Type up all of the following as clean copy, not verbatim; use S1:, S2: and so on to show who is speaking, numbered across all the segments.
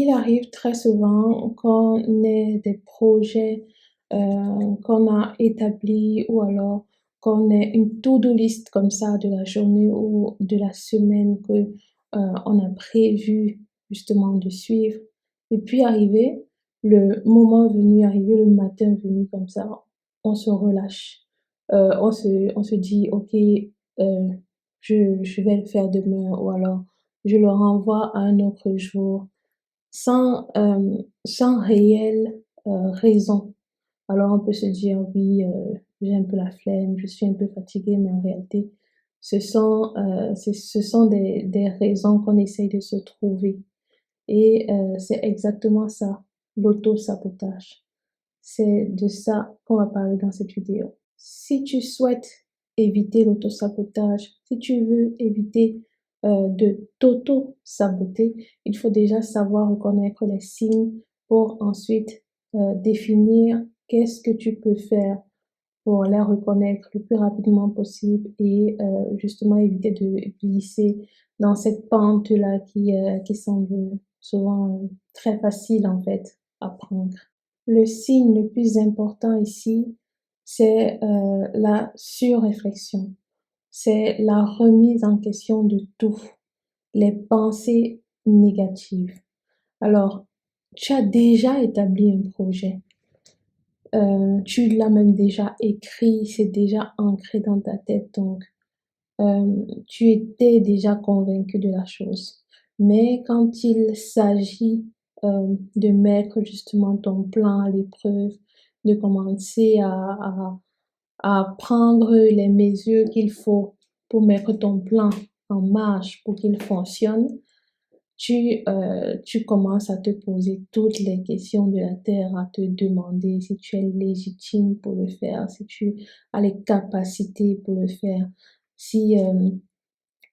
S1: Il arrive très souvent qu'on ait des projets qu'on a établis ou alors qu'on ait une to-do list comme ça de la journée ou de la semaine que on a prévu justement de suivre. Et puis le moment venu, arrivé le matin venu comme ça, on se relâche. On se dit, ok, je vais le faire demain ou alors je le renvoie à un autre jour sans réelle raison. Alors on peut se dire: «Oui, j'ai un peu la flemme, je suis un peu fatigué», mais en réalité, ce sont des raisons qu'on essaye de se trouver et c'est exactement ça, l'auto-sabotage. C'est de ça qu'on va parler dans cette vidéo. Si tu souhaites éviter l'auto-sabotage, si tu veux éviter de t'auto-saboter, il faut déjà savoir reconnaître les signes pour ensuite définir qu'est-ce que tu peux faire pour les reconnaître le plus rapidement possible et justement éviter de glisser dans cette pente-là qui semble souvent très facile en fait à prendre. Le signe le plus important ici, c'est la surréflexion, c'est la remise en question de tout, les pensées négatives. Alors, tu as déjà établi un projet, tu l'as même déjà écrit, c'est déjà ancré dans ta tête, donc tu étais déjà convaincu de la chose. Mais quand il s'agit de mettre justement ton plan à l'épreuve, de commencer à prendre les mesures qu'il faut pour mettre ton plan en marche, pour qu'il fonctionne, tu commences à te poser toutes les questions de la terre, à te demander si tu es légitime pour le faire, si tu as les capacités pour le faire, si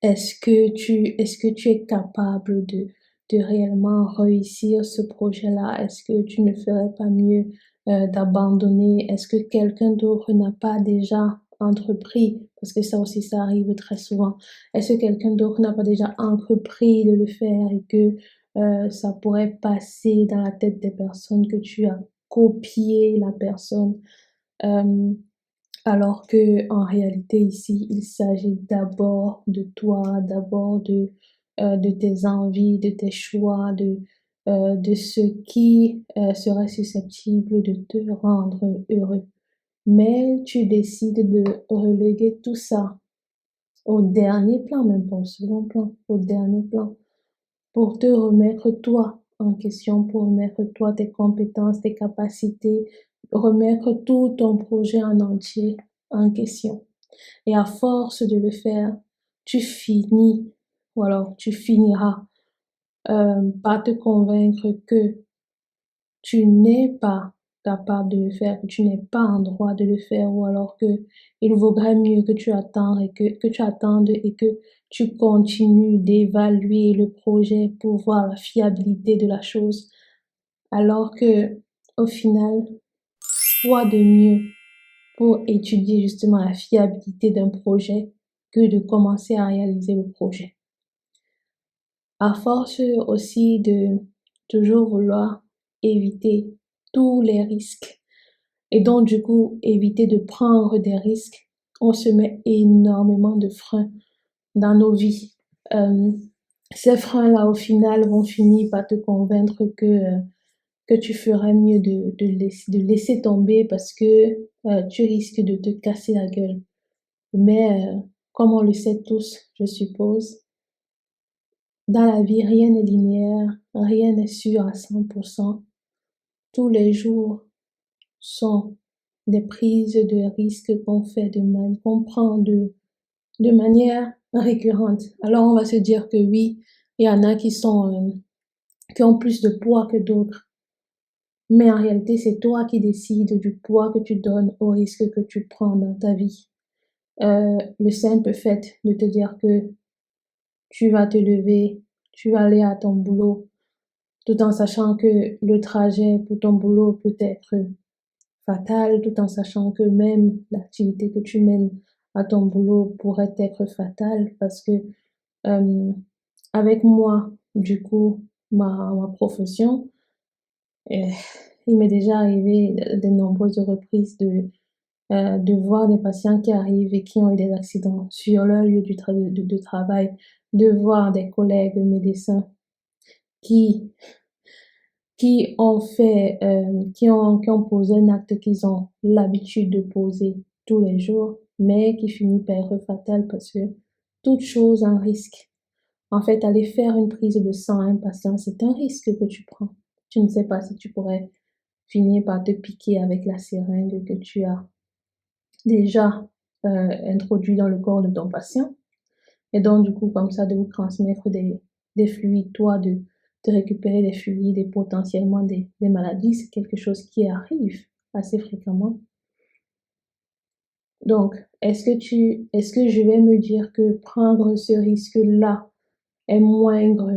S1: est-ce que tu es capable de réellement réussir ce projet-là? Est-ce que tu ne ferais pas mieux d'abandonner? Est-ce que quelqu'un d'autre n'a pas déjà entrepris? Parce que ça aussi, ça arrive très souvent. Est-ce que quelqu'un d'autre n'a pas déjà entrepris de le faire et que ça pourrait passer dans la tête des personnes que tu as copié la personne? Euh, Alors que en réalité ici, il s'agit d'abord de toi, d'abord de tes envies, de tes choix, de ce qui serait susceptible de te rendre heureux. Mais tu décides de reléguer tout ça au dernier plan, même pas au second plan, au dernier plan, pour te remettre toi en question, pour remettre toi tes compétences, tes capacités, remettre tout ton projet en entier en question. Et à force de le faire, tu finis, ou alors tu finiras par te convaincre que tu n'es pas capable de le faire, que tu n'es pas en droit de le faire, ou alors que il vaudrait mieux que tu attendes que tu attendes et que tu continues d'évaluer le projet pour voir la fiabilité de la chose, alors que au final, quoi de mieux pour étudier justement la fiabilité d'un projet que de commencer à réaliser le projet. À force aussi de toujours vouloir éviter tous les risques et donc du coup éviter de prendre des risques, on se met énormément de freins dans nos vies. Euh, Ces freins-là, au final, vont finir par te convaincre que tu ferais mieux de laisser tomber parce que tu risques de te casser la gueule. Mais comme on le sait tous, je suppose, dans la vie, rien n'est linéaire, rien n'est sûr à 100%. Tous les jours sont des prises de risques qu'on prend de manière récurrente. Alors on va se dire que oui, il y en a qui ont plus de poids que d'autres. Mais en réalité, c'est toi qui décides du poids que tu donnes au risque que tu prends dans ta vie. Le simple fait de te dire que tu vas te lever, tu vas aller à ton boulot, tout en sachant que le trajet pour ton boulot peut être fatal, tout en sachant que même l'activité que tu mènes à ton boulot pourrait être fatale parce que avec moi, du coup, ma profession, et il m'est déjà arrivé de nombreuses reprises de voir des patients qui arrivent et qui ont eu des accidents sur leur lieu de travail, de voir des collègues médecins qui qui ont posé un acte qu'ils ont l'habitude de poser tous les jours, mais qui finit par être fatal parce que toute chose a un risque. En fait, aller faire une prise de sang à un patient, c'est un risque que tu prends. Tu ne sais pas si tu pourrais finir par te piquer avec la seringue que tu as déjà introduit dans le corps de ton patient. Et donc, du coup, comme ça, de vous transmettre des fluides, toi, de récupérer des fluides et potentiellement des maladies, c'est quelque chose qui arrive assez fréquemment. Donc, est-ce que je vais me dire que prendre ce risque-là est moindre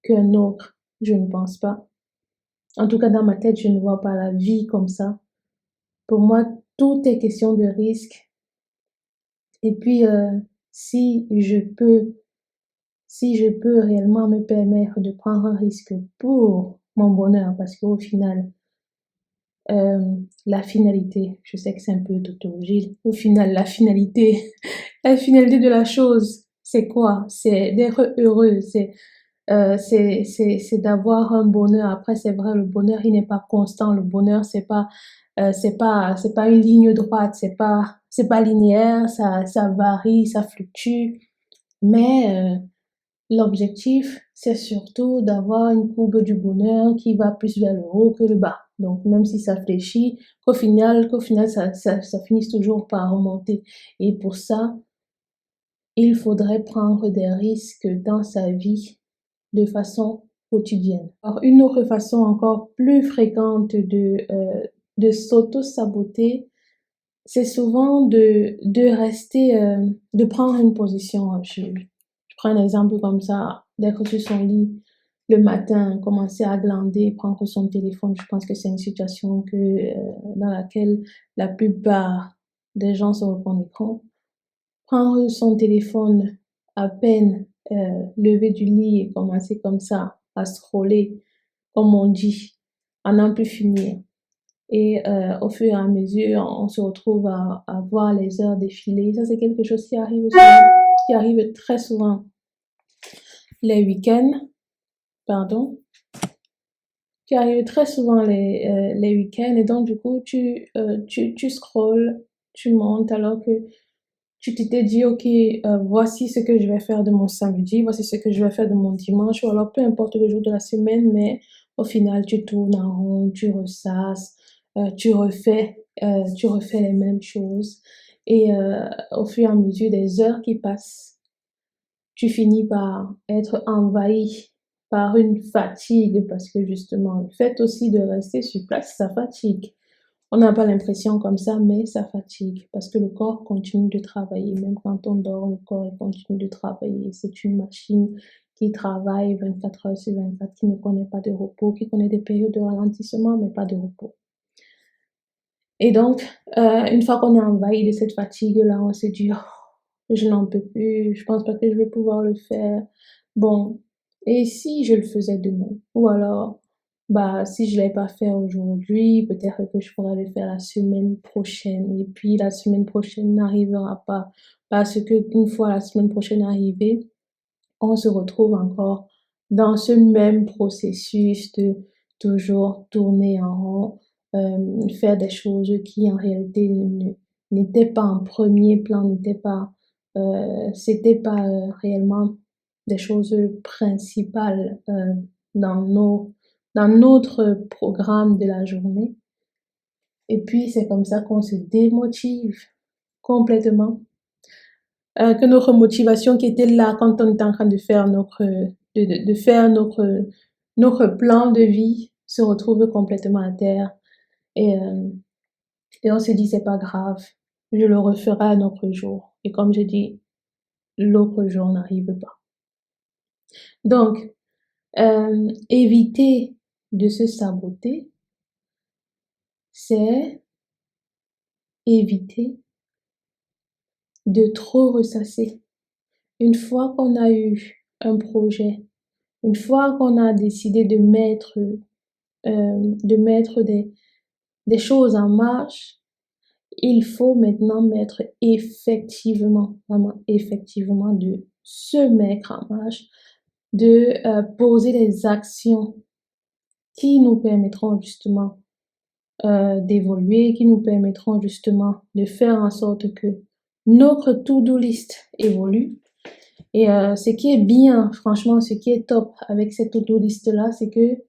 S1: qu'un autre? Je ne pense pas. En tout cas, dans ma tête, je ne vois pas la vie comme ça. Pour moi, tout est question de risque. Et puis, si je peux si je peux réellement me permettre de prendre un risque pour mon bonheur, parce qu'au final, la finalité, je sais que c'est un peu tautologie, au final, la finalité, la finalité de la chose, c'est quoi? C'est d'être heureux, c'est d'avoir un bonheur. Après, c'est vrai, le bonheur, il n'est pas constant. Le bonheur, c'est pas une ligne droite, c'est pas linéaire, ça varie, ça fluctue. Mais l'objectif, c'est surtout d'avoir une courbe du bonheur qui va plus vers le haut que le bas. Donc, même si ça fléchit, qu'au final, ça finisse toujours par remonter. Et pour ça, il faudrait prendre des risques dans sa vie de façon quotidienne. Alors, une autre façon encore plus fréquente de s'auto-saboter, c'est souvent de rester, de prendre une position. Je prends un exemple comme ça, d'être sur son lit le matin, commencer à glander, prendre son téléphone. Je pense que c'est une situation dans laquelle la plupart des gens se reconnaîtront. Prendre son téléphone à peine levé du lit et commencer comme ça à scroller, comme on dit, à n'en plus finir. Et au fur et à mesure, on se retrouve à voir les heures défiler. Ça, c'est quelque chose qui arrive très souvent les week-ends, pardon, qui arrive très souvent les week-ends. Et donc, du coup, tu scrolles, tu montes alors que tu t'étais dit, OK, voici ce que je vais faire de mon samedi, voici ce que je vais faire de mon dimanche, ou alors peu importe le jour de la semaine, mais au final, tu tournes en rond, tu ressasses, tu refais les mêmes choses. Et au fur et à mesure des heures qui passent, tu finis par être envahi par une fatigue, parce que justement, le fait aussi de rester sur place, ça fatigue. On n'a pas l'impression comme ça, mais ça fatigue parce que le corps continue de travailler. Même quand on dort, le corps il continue de travailler. C'est une machine qui travaille 24 heures sur 24, qui ne connaît pas de repos, qui connaît des périodes de ralentissement, mais pas de repos. Et donc, une fois qu'on est envahi de cette fatigue-là, on se dit, oh, je n'en peux plus, je pense pas que je vais pouvoir le faire. Bon, et si je le faisais demain? Ou alors, bah, si je l'ai pas fait aujourd'hui, peut-être que je pourrais le faire la semaine prochaine. Et puis, la semaine prochaine n'arrivera pas. Parce que une fois la semaine prochaine arrivée, on se retrouve encore dans ce même processus de toujours tourner en rond, faire des choses qui en réalité n'étaient pas en premier plan, c'était pas réellement des choses principales dans dans notre programme de la journée. Et puis c'est comme ça qu'on se démotive complètement, que notre motivation qui était là quand on était en train de faire de faire notre plan de vie se retrouve complètement à terre. Et, euh, et on se dit, c'est pas grave, je le referai un autre jour. Et comme je dis, l'autre jour n'arrive pas. Donc, éviter de se saboter, c'est éviter de trop ressasser. Une fois qu'on a eu un projet, Une fois qu'on a décidé de mettre des choses en marche, il faut maintenant mettre effectivement, vraiment effectivement, de se mettre en marche, de poser des actions qui nous permettront justement d'évoluer, qui nous permettront justement de faire en sorte que notre to-do list évolue. Et ce qui est bien, franchement, ce qui est top avec cette to-do list-là, c'est que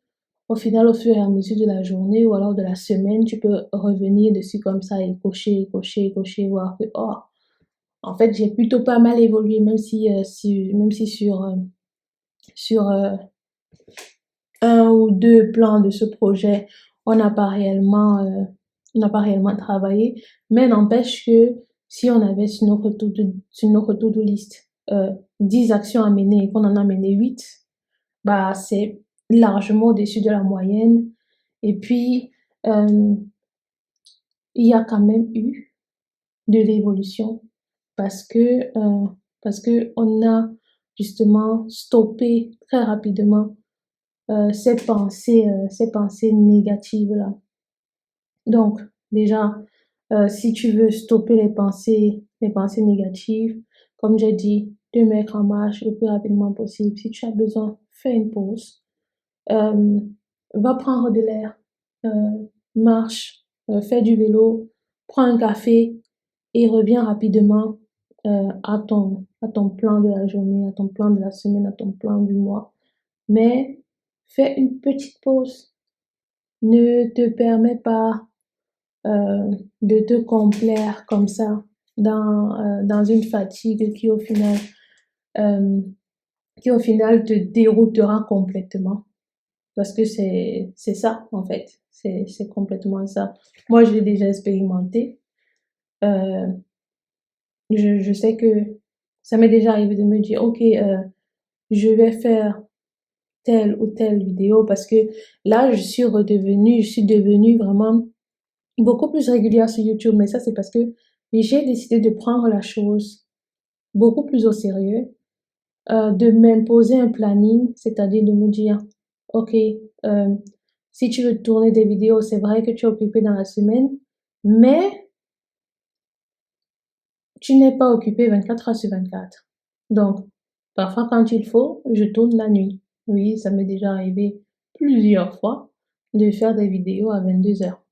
S1: au final, au fur et à mesure de la journée ou alors de la semaine, tu peux revenir dessus comme ça et cocher, cocher, cocher, voir que, oh, en fait, j'ai plutôt pas mal évolué, même si sur un ou deux plans de ce projet, on n'a pas réellement travaillé. Mais n'empêche que si on avait sur notre to-do list 10 actions à mener et qu'on en a mené 8, bah, c'est largement au-dessus de la moyenne. Et puis, il y a quand même eu de l'évolution parce que on a justement stoppé très rapidement ces pensées négatives-là. Donc, déjà, si tu veux stopper les pensées négatives, comme j'ai dit, te mettre en marche le plus rapidement possible. Si tu as besoin, fais une pause. Va prendre de l'air, marche, fais du vélo, prends un café et reviens rapidement à ton plan de la journée, à ton plan de la semaine, à ton plan du mois. Mais fais une petite pause. Ne te permets pas de te complaire comme ça dans une fatigue euh, qui au final te déroutera complètement. Parce que c'est ça, en fait. C'est complètement ça. Moi, je l'ai déjà expérimenté. Euh, je sais que ça m'est déjà arrivé de me dire, OK, je vais faire telle ou telle vidéo parce que là, je suis devenue vraiment beaucoup plus régulière sur YouTube. Mais ça, c'est parce que j'ai décidé de prendre la chose beaucoup plus au sérieux, de m'imposer un planning, c'est-à-dire de me dire, OK, si tu veux tourner des vidéos, c'est vrai que tu es occupé dans la semaine, mais tu n'es pas occupé 24 heures sur 24. Donc, parfois, quand il faut, je tourne la nuit. Oui, ça m'est déjà arrivé plusieurs fois de faire des vidéos à 22 heures.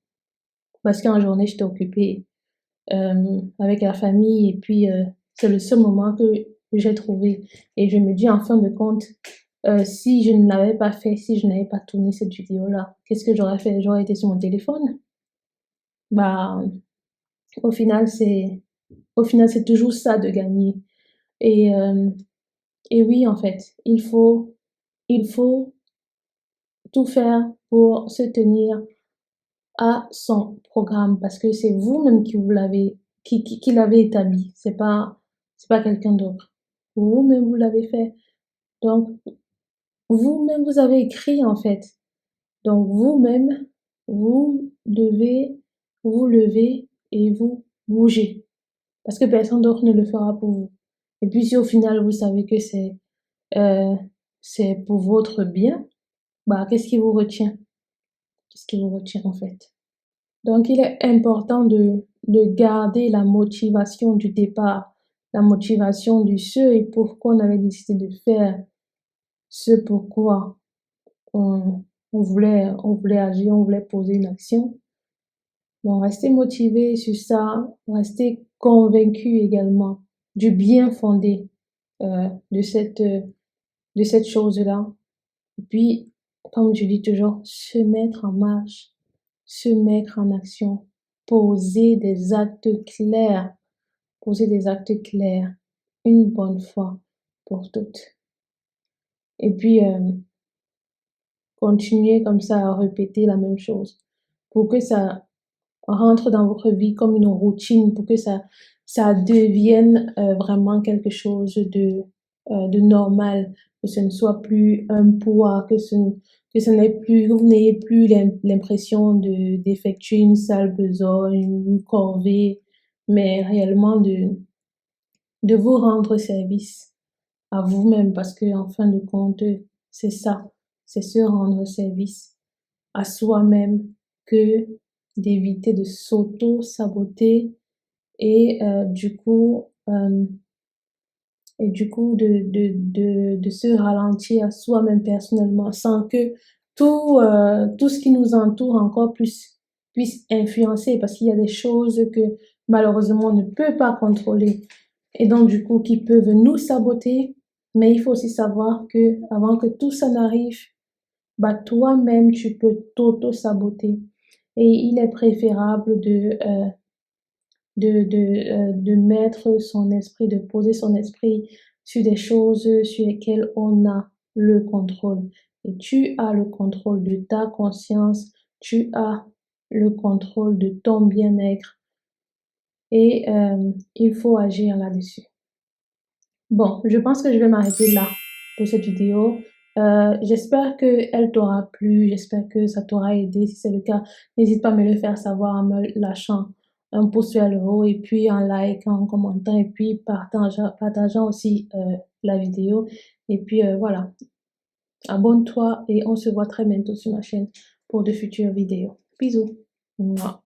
S1: Parce qu'en journée, j'étais occupée avec la famille et puis c'est le seul moment que j'ai trouvé. Et je me dis en fin de compte, si je ne l'avais pas fait, si je n'avais pas tourné cette vidéo-là, qu'est-ce que j'aurais fait? J'aurais été sur mon téléphone. Bah, au final, c'est toujours ça de gagner. Et, euh, et oui, en fait, il faut tout faire pour se tenir à son programme parce que c'est vous-même qui l'avez établi. C'est pas quelqu'un d'autre. Vous-même, vous l'avez fait. Donc, vous-même, vous avez écrit, en fait. Donc, vous-même, vous devez vous lever et vous bouger. Parce que personne d'autre ne le fera pour vous. Et puis, si au final, vous savez que euh, c'est pour votre bien, bah, qu'est-ce qui vous retient? Qu'est-ce qui vous retient, en fait? Donc, il est important de garder la motivation du départ, la motivation du ce et pourquoi on avait décidé de faire ce pourquoi on voulait agir, on voulait poser une action. Donc, rester motivé sur ça, rester convaincu également du bien fondé de cette chose-là. Et puis, comme je dis toujours, se mettre en marche, se mettre en action, poser des actes clairs, poser des actes clairs, une bonne fois pour toutes. Et puis, continuer comme ça à répéter la même chose pour que ça rentre dans votre vie comme une routine, pour que ça devienne vraiment quelque chose de normal, que ce ne soit plus un poids, que ce n'est plus, que vous n'ayez plus l'impression d'effectuer une sale besogne, une corvée, mais réellement de vous rendre service à vous-même parce que en fin de compte, c'est ça, c'est se rendre service à soi-même que d'éviter de s'auto-saboter et du coup de se ralentir à soi-même personnellement sans que tout ce qui nous entoure encore plus puisse influencer parce qu'il y a des choses que malheureusement on ne peut pas contrôler et donc du coup qui peuvent nous saboter. Mais il faut aussi savoir que avant que tout ça n'arrive, bah toi-même tu peux t'auto-saboter et il est préférable de mettre son esprit, de poser son esprit sur des choses sur lesquelles on a le contrôle. Et tu as le contrôle de ta conscience, tu as le contrôle de ton bien-être et il faut agir là-dessus. Bon, je pense que je vais m'arrêter là pour cette vidéo. J'espère qu'elle t'aura plu, j'espère que ça t'aura aidé. Si c'est le cas, n'hésite pas à me le faire savoir en me lâchant un pouce vers le haut et puis un like, en commentant et puis partageant aussi la vidéo. Et puis voilà, abonne-toi et on se voit très bientôt sur ma chaîne pour de futures vidéos. Bisous. Mouah.